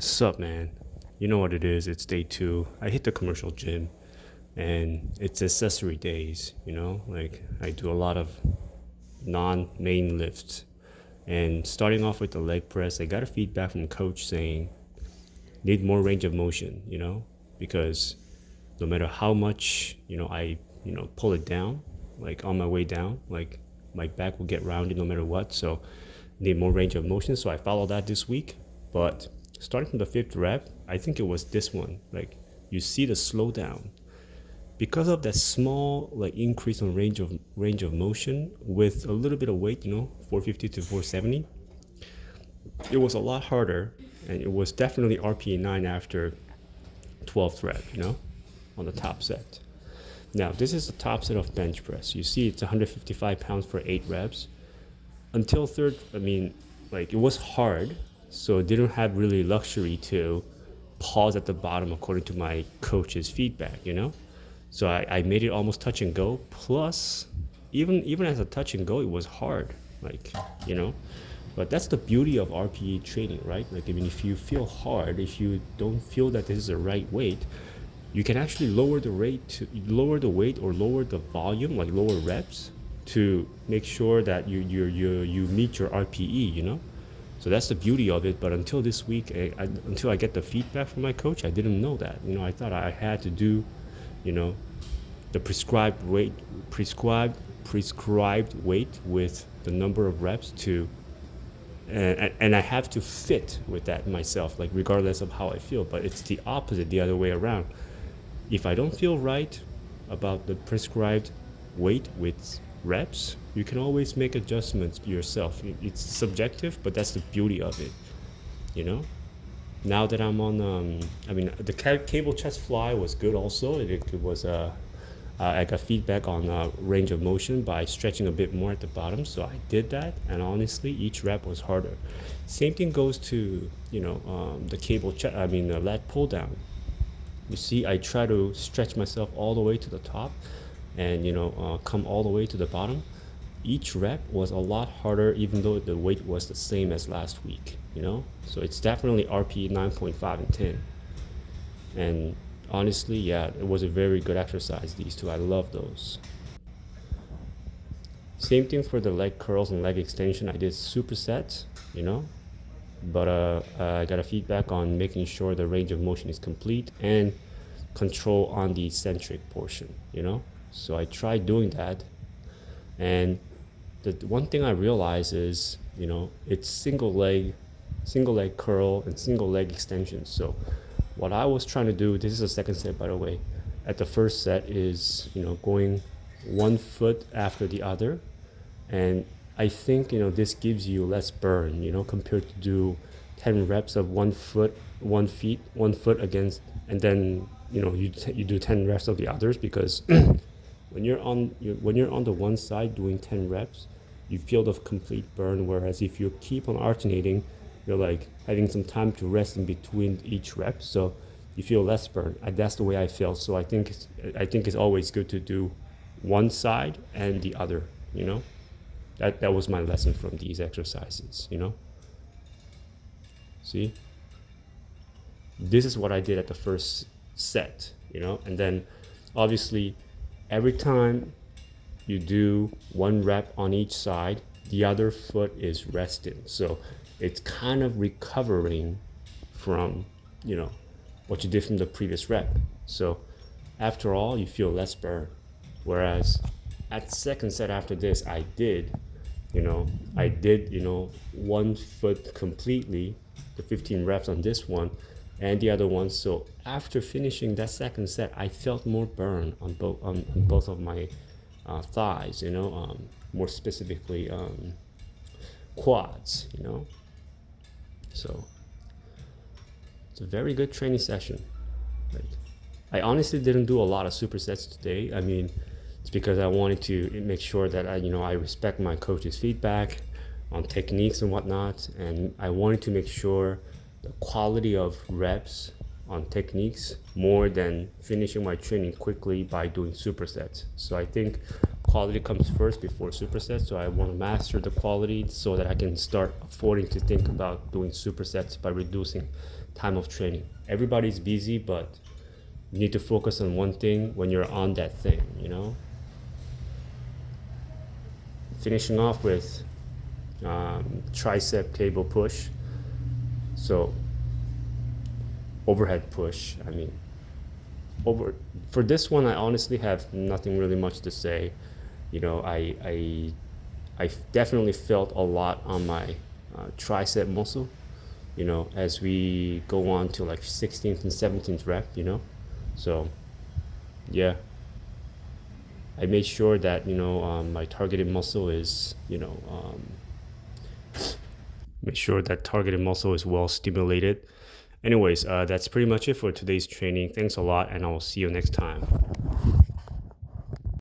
Sup, man? You know what it is. It's day two. I hit the commercial gym and it's accessory days, Like I do a lot of non-main lifts. And starting off with the leg press, I got a feedback from coach saying need more range of motion, because no matter how much, I, pull it down, like on my way down, like my back will get rounded no matter what. So need more range of motion. So I followed that this week. But starting from the fifth rep, I think it was this one. Like you see the slowdown because of that small like increase on range of motion with a little bit of weight, 450 to 470. It was a lot harder, and it was definitely RPE 9 after 12th rep, on the top set. Now this is the top set of bench press. You see it's 155 pounds for 8 reps. Until third, like it was hard, so I didn't have really luxury to pause at the bottom according to my coach's feedback, So I made it almost touch and go. Plus, even as a touch and go, it was hard, But that's the beauty of RPE training, right? Like if you feel hard, if you don't feel that this is the right weight, you can actually lower the weight or lower the volume, like lower reps, to make sure that you meet your RPE, So that's the beauty of it. But until this week, until I get the feedback from my coach, I didn't know that. I thought I had to do, the prescribed weight with the number of reps to, and I have to fit with that myself, like regardless of how I feel. But it's the opposite, the other way around. If I don't feel right about the prescribed weight with reps, you can always make adjustments yourself. It's subjective, but that's the beauty of it, Now that I'm on, the cable chest fly was good also. It was, I got feedback on range of motion by stretching a bit more at the bottom, so I did that, and honestly, each rep was harder. Same thing goes to, the the lat pull down. You see, I try to stretch myself all the way to the top and come all the way to the bottom. Each rep was a lot harder, even though the weight was the same as last week, So it's definitely RPE 9.5 and 10. And honestly, yeah, it was a very good exercise, these two. I love those. Same thing for the leg curls and leg extension. I did supersets, but I got a feedback on making sure the range of motion is complete and control on the eccentric portion, So I tried doing that, and the one thing I realized is, it's single leg curl and single leg extension. So what I was trying to do, this is the second set, by the way. At the first set is, going one foot after the other, and I think this gives you less burn, compared to do 10 reps of one foot against, and then you do 10 reps of the others, because when you're on the one side doing 10 reps, you feel the complete burn. Whereas if you keep on alternating, you're like having some time to rest in between each rep, so you feel less burn. That's the way I feel. So I think it's always good to do one side and the other. That was my lesson from these exercises. See, this is what I did at the first set, and then obviously every time you do one rep on each side, the other foot is resting. So it's kind of recovering from, what you did from the previous rep. So after all, you feel less burn. Whereas at the second set after this, I did one foot completely, the 15 reps on this one, and the other one. So after finishing that second set, I felt more burn on both of my thighs, more specifically quads, So it's a very good training session. Like, I honestly didn't do a lot of supersets today. It's because I wanted to make sure that I respect my coach's feedback on techniques and whatnot, and I wanted to make sure the quality of reps on techniques more than finishing my training quickly by doing supersets. So I think quality comes first before supersets. So I want to master the quality so that I can start affording to think about doing supersets by reducing time of training. Everybody's busy, but you need to focus on one thing when you're on that thing, you know? Finishing off with tricep cable push. So overhead push, I mean, for this one, I honestly have nothing really much to say. You know, I definitely felt a lot on my tricep muscle, you know, as we go on to like 16th and 17th rep, you know. So yeah, I made sure that, you know, my targeted muscle is, you know, make sure that targeted muscle is well stimulated. Anyways, that's pretty much it for today's training. Thanks a lot, and I will see you next time.